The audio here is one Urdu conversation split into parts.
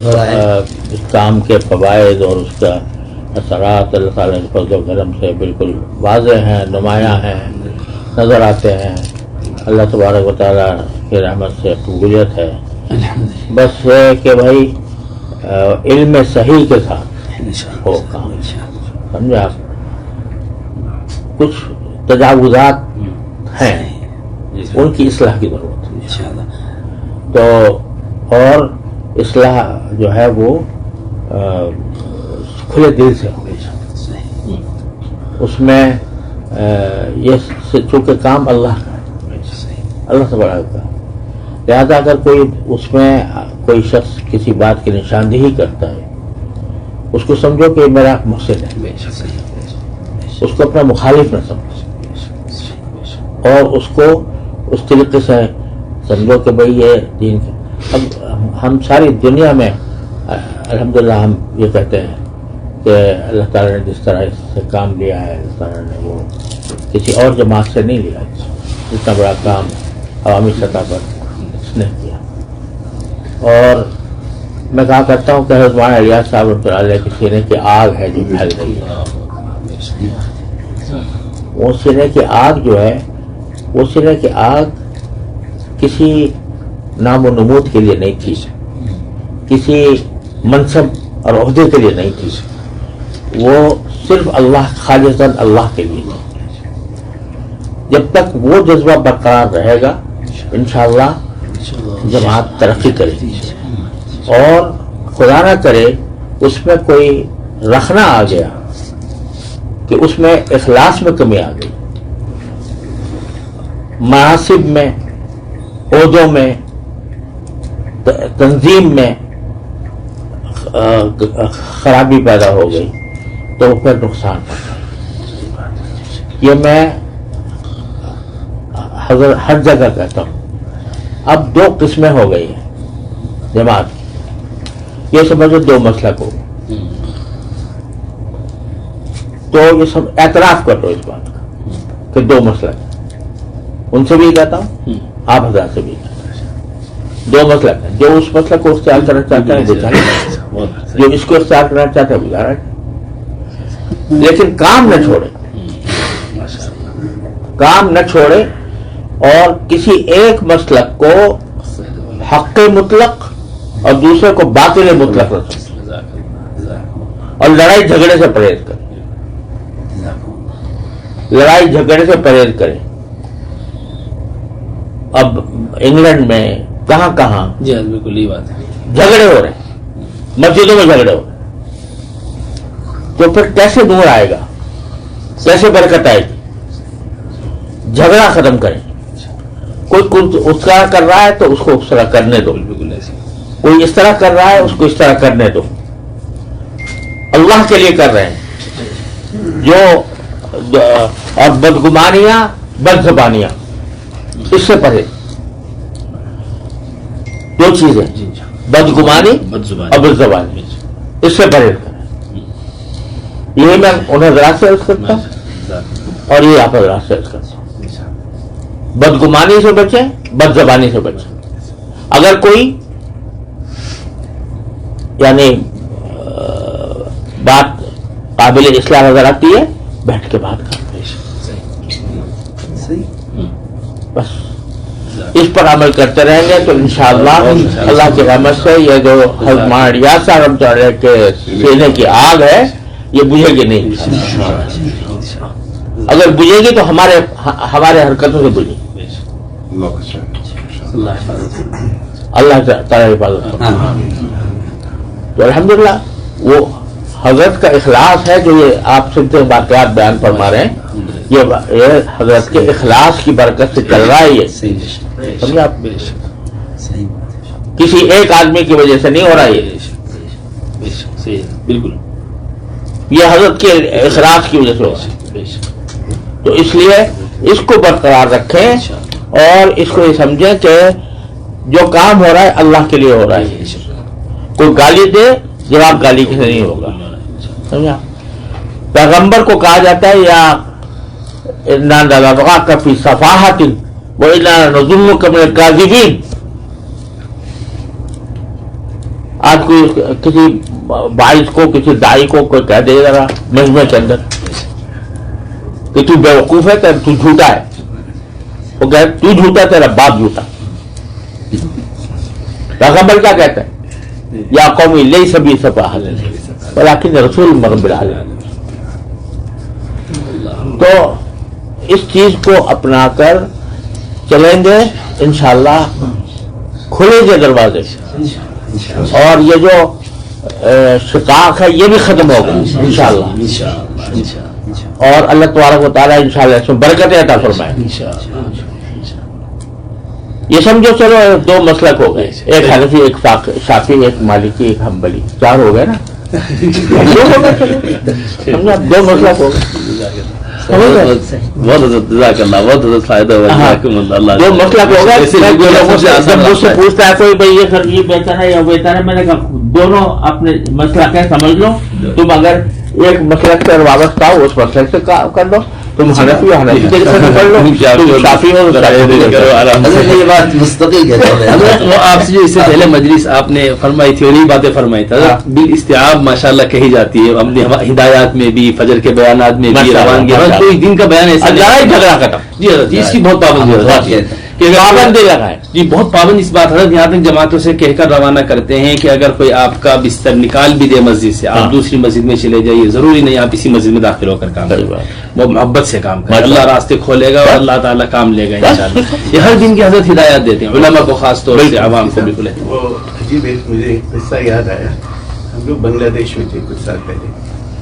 اس کام کے فوائد اور اس کا اثرات اللہ تعالیٰ کے فضل و کرم سے بالکل واضح ہیں، نمایاں ہیں، نظر آتے ہیں۔ اللہ تبارک و تعالیٰ کی رحمت سے قبولیت ہے۔ بس یہ کہ بھائی علم صحیح کے ساتھ ہو کام، سمجھا؟ کچھ تجاوزات ہیں، ان کی اصلاح کی ضرورت ہے۔ تو اور اصلاح جو ہے وہ کھلے دل سے ہو، اس میں یہ چونکہ کام اللہ کا ہے، اللہ سے بڑا ہوتا ہے، لہذا اگر کوئی اس میں کوئی شخص کسی بات کی نشاندہی کرتا ہے، اس کو سمجھو کہ میرا مقصد ہے، اس کو اپنا مخالف نہ سمجھو، اور اس کو اس طریقے سے سمجھو کہ بھئی یہ دین کا۔ اب ہم ساری دنیا میں الحمدللہ ہم یہ کہتے ہیں کہ اللہ تعالیٰ نے جس طرح اس سے کام لیا ہے، اللہ تعالیٰ نے وہ کسی اور جماعت سے نہیں لیا، اتنا بڑا کام عوامی سطح پر اس نے کیا۔ اور میں کہا کرتا ہوں کہ حضرت مولانا الیاس صاحب رحمۃ اللہ علیہ کے سینے کی آگ ہے جو پھیل رہی ہے۔ وہ سینے کی آگ جو ہے، وہ سینے کی آگ کسی نام و نمود کے لیے نہیں تھی، کسی منصب اور عہدے کے لیے نہیں تھی، وہ صرف اللہ، خالصاً اللہ کے لیے تھی۔ جب تک وہ جذبہ برقرار رہے گا انشاءاللہ جماعت ترقی کرے گی، اور خدا نہ کرے اس میں کوئی رخنا آ گیا کہ اس میں اخلاص میں کمی آ گئی، مناصب میں، عہدوں میں، تنظیم میں خرابی پیدا ہو گئی تو پھر نقصان ہوگا۔ یہ میں ہر جگہ کہتا ہوں۔ اب دو قسمیں ہو گئی ہیں جماعت کی، یہ سمجھو دو مسلک ہو، تو یہ سب اعتراف کر لو اس بات کا کہ دو مسلک، ان سے بھی کہتا ہوں، آپ حضرات سے بھی کہتا ہوں، دو مسلک ہیں۔ جو اس مسلک کو اختیار کرنا چاہتا ہے وہ چاہیے، جو اس کو اختیار کرنا چاہتا ہے وہ جا رہا ہے، لیکن کام نہ چھوڑے، کام نہ چھوڑے، اور کسی ایک مسلک کو حق مطلق اور دوسرے کو باطل مطلق نہ سمجھے، اور لڑائی جھگڑے سے پرہیز کرے، لڑائی جھگڑے سے پرہیز کرے۔ اب انگلینڈ میں کہاں کہاں جی بالکل یہ بات ہے، جھگڑے ہو رہے ہیں، مسجدوں میں جھگڑے ہو رہے ہیں، تو پھر کیسے نور آئے گا، کیسے برکت آئے گی؟ جھگڑا ختم کریں۔ کوئی اس طرح کر رہا ہے تو اس کو اس طرح کرنے دو، بالکل ایسے، کوئی اس طرح کر رہا ہے اس کو اس طرح کرنے دو، اللہ کے لیے کر رہے ہیں جو، اور بدگمانیاں، بد زبانیاں، اس سے پرہیز۔ دو چیزیں، بدگمانی اور بد زبانی، اس سے پرہیز کریں۔ یہ میں ان حضرات سے عرض کرتا ہوں، اور یہ آپ حضرات سے عرض کرتا ہوں، بدگمانی سے بچیں، بد زبانی سے بچیں۔ اگر کوئی یعنی بات قابل اصلاح نظر آتی ہے، بیٹھ کے بات کریں، بس اس پر عمل کرتے رہیں گے تو انشاءاللہ اللہ کی رحمت سے یہ جو حضرت مولانا الیاس صاحب رحمۃ اللہ علیہ کے سینے کی آگ ہے یہ بجھے گی نہیں۔ اگر بجھے گی تو ہمارے حرکتوں سے بجھے، اللہ تعالیٰ حفاظت کرے۔ تو الحمدللہ وہ حضرت کا اخلاص ہے جو یہ آپ سنتے واقعات بیان فرما رہے ہیں، یہ حضرت کے اخلاص کی برکت سے چل رہا ہے، یہ سمجھے آپ، کسی ایک آدمی کی وجہ سے نہیں ہو رہا، یہ بالکل یہ حضرت کے اخلاص کی وجہ سے ہو رہا ہے۔ تو اس لیے اس کو برقرار رکھیں، اور اس کو یہ سمجھیں کہ جو کام ہو رہا ہے اللہ کے لیے ہو رہا ہے۔ کوئی گالی دے، جواب گالی سے نہیں ہوگا، سمجھا؟ پیغمبر کو کہا جاتا ہے یا فی صفاحۃ وَإِنَّا نَظُنُّكَ مِنَ الْكَاذِبِينَ، آج کوئی کسی باعث کو کسی دائی کو کوئی کہہ دے ذرا مجمع کے اندر کہ تو بیوقوف ہے تو جھوٹا ہے، وہ کہے تو جھوٹا تیرا باپ جھوٹا. پیغمبر کیا کہتا ہے؟ یا قومی لیس بی سفاہۃ ولکن رسول من رب العالمین. تو اس چیز کو اپنا کر چلیں گے انشاءاللہ کھلے گے دروازے، اور یہ جو شقاق ہے یہ بھی ختم ہوگا انشاءاللہ، اور اللہ تبارک و تعالیٰ انشاءاللہ اس میں برکت عطا فرمائے. یہ سمجھو چلو دو مسلک ہو گئے، ایک حنفی، ایک شافعی، ایک مالکی، ایک حنبلی، چار ہو گئے نا. سمجھا دو مسلک ہو گئے. بہت جزاک اللہ، بہت حضرت فائدہ ہوا. دو مسلک ہو گئے. جب مجھ سے پوچھتا ہے کوئی بھائی یہ بہتر ہے یا بہتر ہے، میں نے کہا دونوں اپنے مسلک ہے سمجھ لو. تم اگر ایک مسلک پر وابستہ ہو اس مسلک سے کر لو، تم حنفی پڑھ لو، تم شافعی ہو. یہ بات مستقل وہ آپ سے جو اس سے پہلے مجلس آپ نے فرمائی تھی اور یہی باتیں فرمائی تھا بالاستیعاب ماشاءاللہ کہی جاتی ہے. ہم نے ہدایات میں بھی، فجر کے بیانات میں بھی، روانگی کوئی دن کا بیان ایسا لڑائی جھگڑا ختم. جی اس کی بہت پابندی ہے، پابندی لگائے. جی بہت پابند اس بات حضرت یہاں تک جماعتوں سے کہہ کر روانہ کرتے ہیں کہ اگر کوئی آپ کا بستر نکال بھی دے مسجد سے، آپ دوسری مسجد میں چلے جائیے، ضروری نہیں آپ اسی مسجد میں داخل ہو کر کام کریں، وہ محبت سے کام کریں. اللہ راستے کھولے گا اور اللہ تعالیٰ کام لے گا انشاءاللہ. یہ ہر دن کی حضرت ہدایات دیتے ہیں علماء کو خاص طور سے، عوام کو بالکل. وہ عجیب مجھے ایک قصہ یاد آیا. ہم لوگ بنگلہ دیش میں تھے کچھ سال پہلے،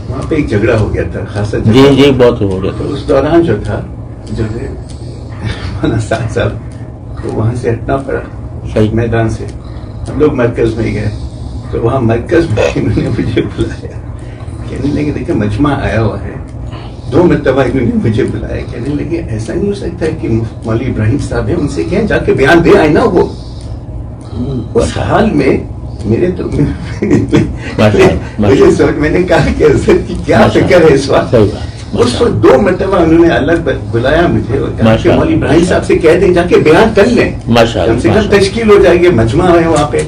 وہاں پہ ایک جھگڑا ہو گیا تھا خاصا. جی بہت ہو گیا تھا. اس دوران جو تھا جو ہے مولانا سعد صاحب کو وہاں سے ہٹنا پڑا میدان سے. ہم لوگ مرکز میں گئے تو وہاں مرکز میں انہوں نے مجھے بلایا، کہنے لگے دیکھیں مجمع آیا ہوا ہے. 2 مرتبہ انہوں نے مجھے بلایا، کہنے لگے ایسا نہیں ہو سکتا کہ مولوی ابراہیم صاحب ہیں، ان سے کہیں جا کے بیان دے آئے نا. وہ اس حال میں میرے تو مجھے سوچ، میں نے کہا کہ حضرت کی کیا فکر ہے اس وقت. اس وقت 2 مرتبہ انہوں نے الگ بلایا مجھے اور کہا کہ مولوی ابراہیم صاحب سے کہہ دیں جا کے بیان کر لیں، کم سے کم تشکیل ہو جائے گی، مجمع ہے وہاں پہ.